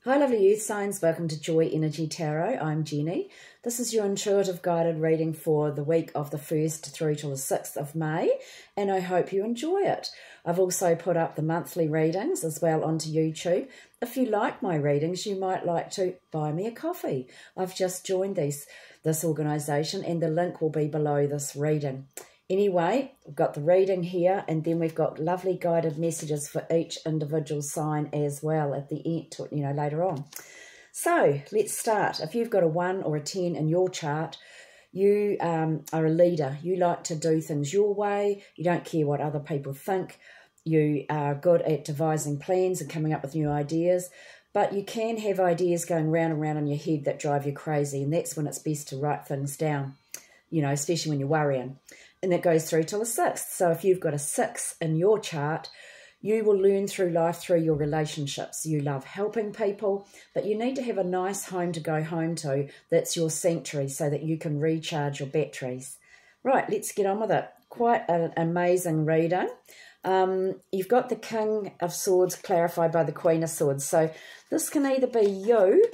Hi lovely youth signs, welcome to Joy Energy Tarot. I'm Jenny. This is your intuitive guided reading for the week of the 1st through to the 6th of May, and I hope you enjoy it. I've also put up the monthly readings as well onto YouTube. If you like my readings, you might like to buy me a coffee. I've just joined this organisation and the link will be below this reading. Anyway, we've got the reading here, and then we've got lovely guided messages for each individual sign as well at the end, later on. So let's start. If you've got a 1 or a 10 in your chart, you are a leader. You like to do things your way. You don't care what other people think. You are good at devising plans and coming up with new ideas, but you can have ideas going round and round in your head that drive you crazy, and that's when it's best to write things down, especially when you're worrying. And that goes through till the 6th. So if you've got a 6 in your chart, you will learn through life through your relationships. You love helping people, but you need to have a nice home to go home to that's your sanctuary so that you can recharge your batteries. Right, let's get on with it. Quite an amazing reading. You've got the King of Swords clarified by the Queen of Swords. So this can either be you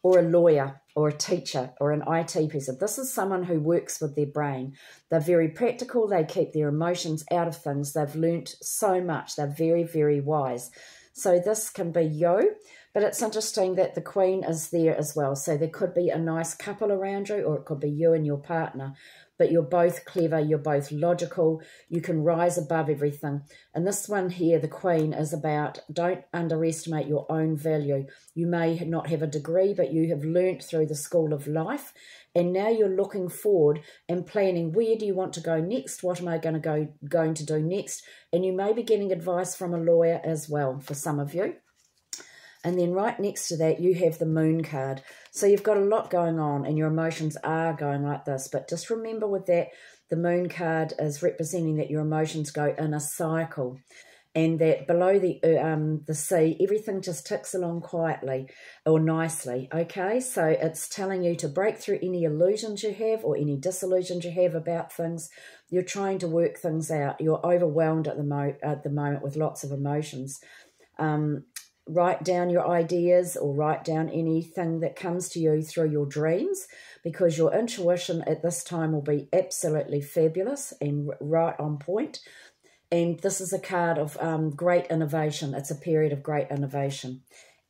or a lawyer or a teacher or an IT person. This is someone who works with their brain. They're very practical. They keep their emotions out of things. They've learnt so much. They're very, very wise. So this can be you, but it's interesting that the Queen is there as well. So there could be a nice couple around you, or it could be you and your partner. But you're both clever, you're both logical, you can rise above everything. And this one here, the Queen, is about don't underestimate your own value. You may not have a degree, but you have learnt through the school of life, and now you're looking forward and planning, where do you want to go next? What am I going to do next? And you may be getting advice from a lawyer as well for some of you. And then right next to that, you have the Moon card. So you've got a lot going on and your emotions are going like this. But just remember with that, the Moon card is representing that your emotions go in a cycle. And that below the sea, everything just ticks along quietly or nicely, okay? So it's telling you to break through any illusions you have or any disillusions you have about things. You're trying to work things out. You're overwhelmed at the moment with lots of emotions. Write down your ideas or write down anything that comes to you through your dreams, because your intuition at this time will be absolutely fabulous and right on point. And this is a card of great innovation. It's a period of great innovation.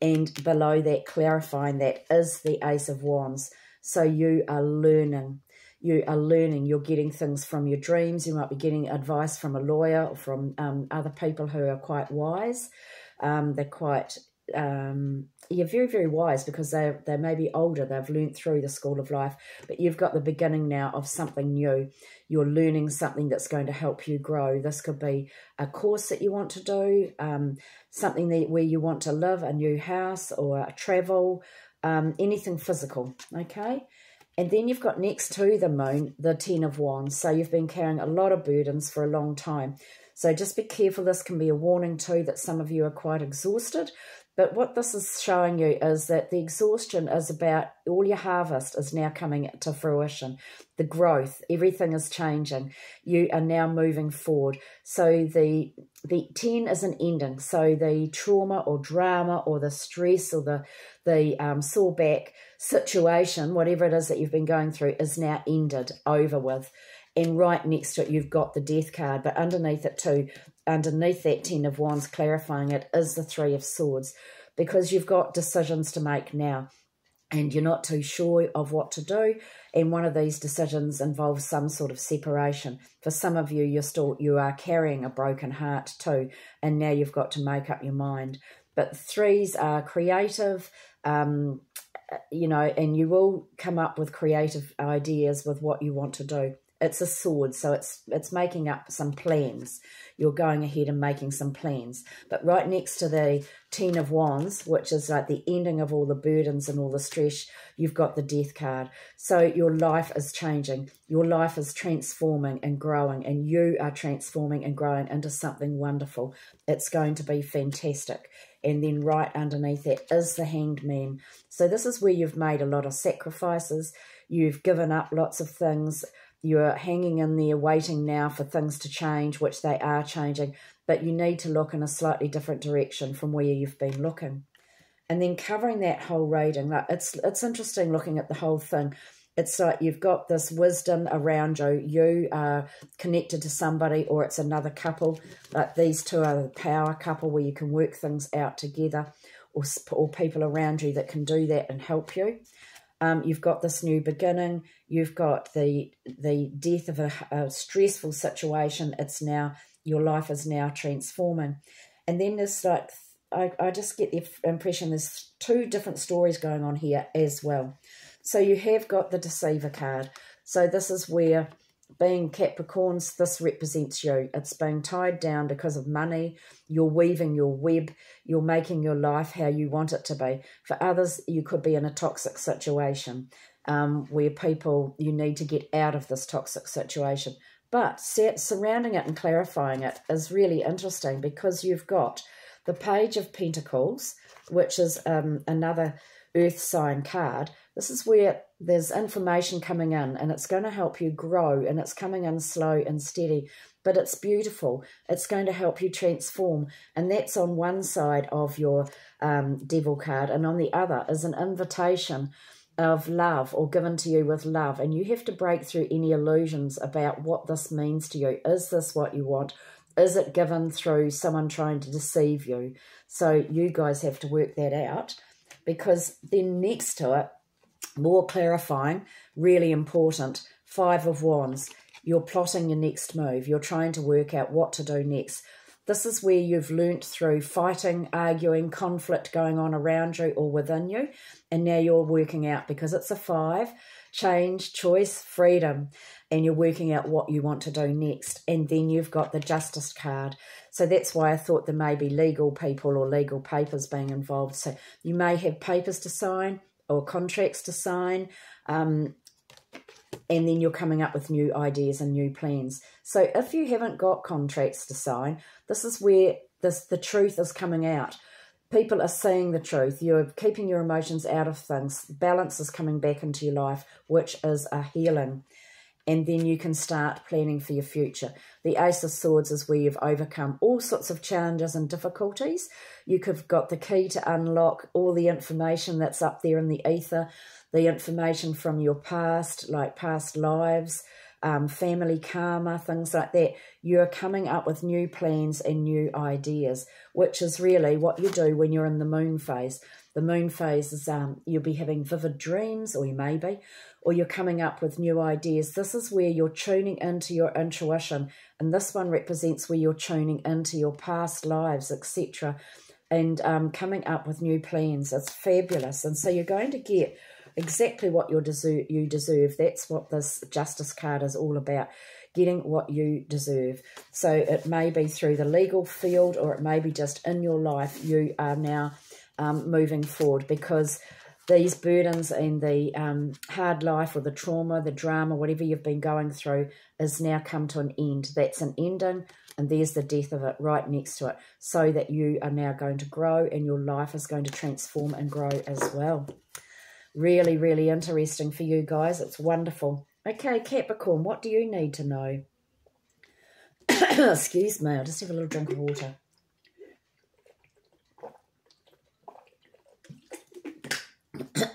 And below that, clarifying that, is the Ace of Wands. So you are learning. You are learning. You're getting things from your dreams. You might be getting advice from a lawyer or from other people who are quite wise. They're quite, very, very wise, because they may be older. They've learnt through the school of life, but you've got the beginning now of something new. You're learning something that's going to help you grow. This could be a course that you want to do, something where you want to live, a new house or travel, anything physical, okay? And then you've got next to the Moon, the 10 of Wands. So you've been carrying a lot of burdens for a long time. So just be careful. This can be a warning too that some of you are quite exhausted. But what this is showing you is that the exhaustion is about all your harvest is now coming to fruition. The growth, everything is changing. You are now moving forward. So the 10 is an ending. So the trauma or drama or the stress or the sore back situation, whatever it is that you've been going through, is now ended, over with. And right next to it, you've got the Death card. But underneath it too, underneath that 10 of Wands clarifying it, is the 3 of Swords. Because you've got decisions to make now. And you're not too sure of what to do. And one of these decisions involves some sort of separation. For some of you, you are carrying a broken heart too. And now you've got to make up your mind. But 3s are creative, and you will come up with creative ideas with what you want to do. It's a sword, so it's making up some plans. You're going ahead and making some plans. But right next to the 10 of Wands, which is like the ending of all the burdens and all the stress, you've got the Death card. So your life is changing. Your life is transforming and growing, and you are transforming and growing into something wonderful. It's going to be fantastic. And then right underneath that is the Hanged Man. So this is where you've made a lot of sacrifices. You've given up lots of things. You're hanging in there waiting now for things to change, which they are changing, but you need to look in a slightly different direction from where you've been looking. And then covering that whole reading, like it's interesting looking at the whole thing. It's like you've got this wisdom around you. You are connected to somebody, or it's another couple. Like these two are the power couple where you can work things out together, or people around you that can do that and help you. You've got this new beginning. You've got the death of a stressful situation. It's now, your life is now transforming. And then there's like, I just get the impression there's two different stories going on here as well. So you have got the Deceiver card. So this is where, being Capricorns, this represents you. It's being tied down because of money. You're weaving your web. You're making your life how you want it to be. For others, you could be in a toxic situation where you need to get out of this toxic situation. But surrounding it and clarifying it is really interesting, because you've got the Page of Pentacles, which is another earth sign card. This is where there's information coming in, and it's going to help you grow, and it's coming in slow and steady, but it's beautiful. It's going to help you transform, and that's on one side of your Devil card, and on the other is an invitation of love, or given to you with love, and you have to break through any illusions about what this means to you. Is this what you want? Is it given through someone trying to deceive you? So you guys have to work that out, because then next to it, more clarifying, really important, Five of Wands. You're plotting your next move. You're trying to work out what to do next. This is where you've learnt through fighting, arguing, conflict going on around you or within you, and now you're working out, because it's a 5, change, choice, freedom, and you're working out what you want to do next. And then you've got the Justice card. So that's why I thought there may be legal people or legal papers being involved. So you may have papers to sign or contracts to sign, and then you're coming up with new ideas and new plans. So if you haven't got contracts to sign, this is where the truth is coming out. People are seeing the truth. You're keeping your emotions out of things. Balance is coming back into your life, which is a healing. And then you can start planning for your future. The Ace of Swords is where you've overcome all sorts of challenges and difficulties. You could have got the key to unlock all the information that's up there in the ether, the information from your past, like past lives, family karma, things like that. You're coming up with new plans and new ideas, which is really what you do when you're in the moon phase. The moon phase is you'll be having vivid dreams, or you may be, or you're coming up with new ideas. This is where you're tuning into your intuition, and this one represents where you're tuning into your past lives, etc., and coming up with new plans. It's fabulous, and so you're going to get exactly what you deserve. That's what this Justice card is all about, getting what you deserve. So it may be through the legal field, or it may be just in your life. You are now moving forward, because these burdens and the hard life, or the trauma, the drama, whatever you've been going through, is now come to an end. That's an ending, and there's the death of it right next to it, so that you are now going to grow, and your life is going to transform and grow as well. Really, really interesting for you guys. It's wonderful. Okay, Capricorn, what do you need to know? Excuse me, I'll just have a little drink of water.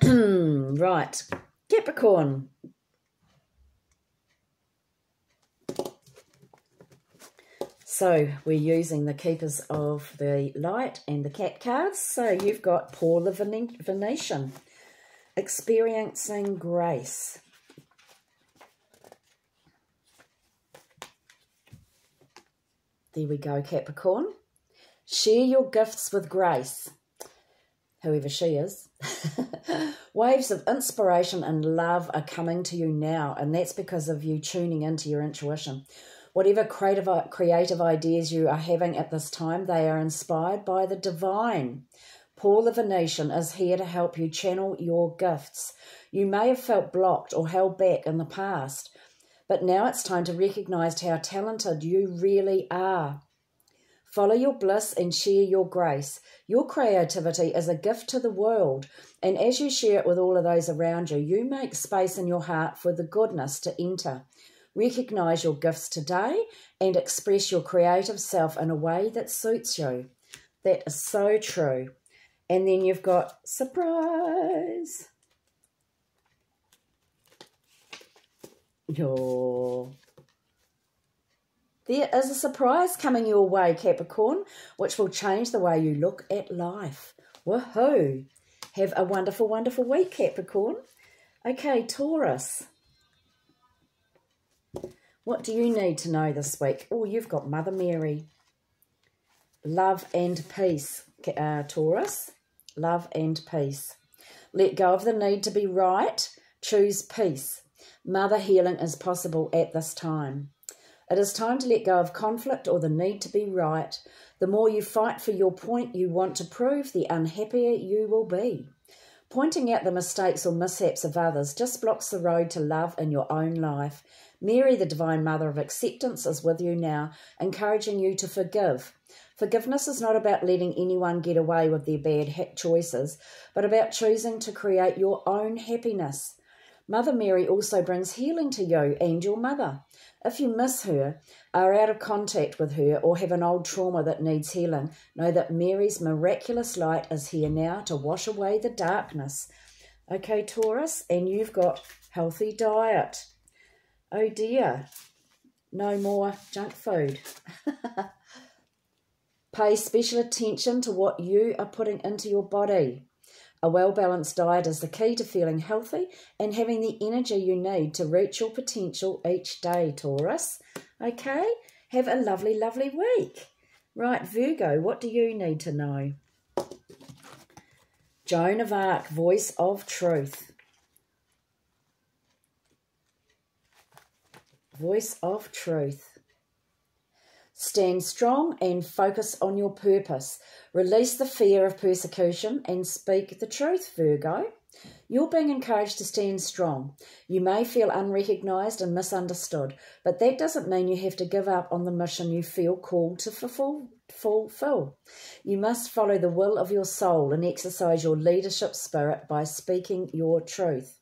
Right, Capricorn. So we're using the Keepers of the Light and the Cat cards. So you've got Paul the Venetian, experiencing grace. There we go, Capricorn. Share your gifts with grace, whoever she is. Waves of inspiration and love are coming to you now, and that's because of you tuning into your intuition. Whatever creative ideas you are having at this time, they are inspired by the divine. Paul the Venetian is here to help you channel your gifts. You may have felt blocked or held back in the past, but now it's time to recognize how talented you really are. Follow your bliss and share your grace. Your creativity is a gift to the world, and as you share it with all of those around you, you make space in your heart for the goodness to enter. Recognize your gifts today and express your creative self in a way that suits you. That is so true. And then you've got surprise. There is a surprise coming your way, Capricorn, which will change the way you look at life. Woohoo! Have a wonderful, wonderful week, Capricorn. Okay, Taurus. What do you need to know this week? Oh, you've got Mother Mary. Love and peace, Taurus. Love and peace. Let go of the need to be right. Choose peace. Mother healing is possible at this time. It is time to let go of conflict or the need to be right. The more you fight for your point you want to prove, the unhappier you will be. Pointing out the mistakes or mishaps of others just blocks the road to love in your own life. Mary, the Divine Mother of Acceptance, is with you now, encouraging you to forgive. Forgiveness is not about letting anyone get away with their bad choices, but about choosing to create your own happiness. Mother Mary also brings healing to you and your mother. If you miss her, are out of contact with her, or have an old trauma that needs healing, know that Mary's miraculous light is here now to wash away the darkness. Okay, Taurus, and you've got healthy diet. Oh dear, no more junk food. Pay special attention to what you are putting into your body. A well-balanced diet is the key to feeling healthy and having the energy you need to reach your potential each day, Taurus. Okay, have a lovely, lovely week. Right, Virgo, what do you need to know? Joan of Arc, voice of truth. Voice of truth. Stand strong and focus on your purpose. Release the fear of persecution and speak the truth, Virgo. You're being encouraged to stand strong. You may feel unrecognised and misunderstood, but that doesn't mean you have to give up on the mission you feel called to fulfill. You must follow the will of your soul and exercise your leadership spirit by speaking your truth.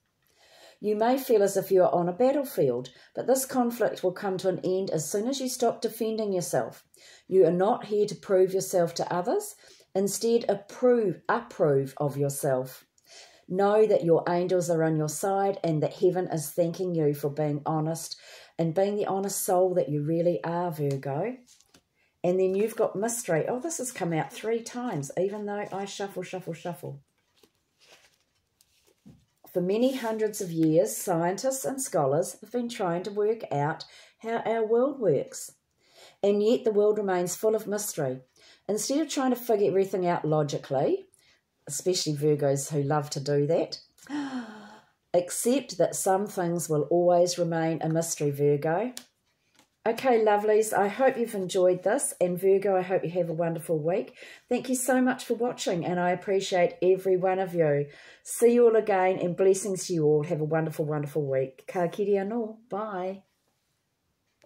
You may feel as if you are on a battlefield, but this conflict will come to an end as soon as you stop defending yourself. You are not here to prove yourself to others. Instead, approve of yourself. Know that your angels are on your side and that heaven is thanking you for being honest and being the honest soul that you really are, Virgo. And then you've got mystery. Oh, this has come out 3 times, even though I shuffle. For many hundreds of years, scientists and scholars have been trying to work out how our world works. And yet the world remains full of mystery. Instead of trying to figure everything out logically, especially Virgos who love to do that, accept that some things will always remain a mystery, Virgo. Okay, lovelies, I hope you've enjoyed this, and Virgo, I hope you have a wonderful week. Thank you so much for watching, and I appreciate every one of you. See you all again, and blessings to you all. Have a wonderful, wonderful week. Ka kiri anō. Bye.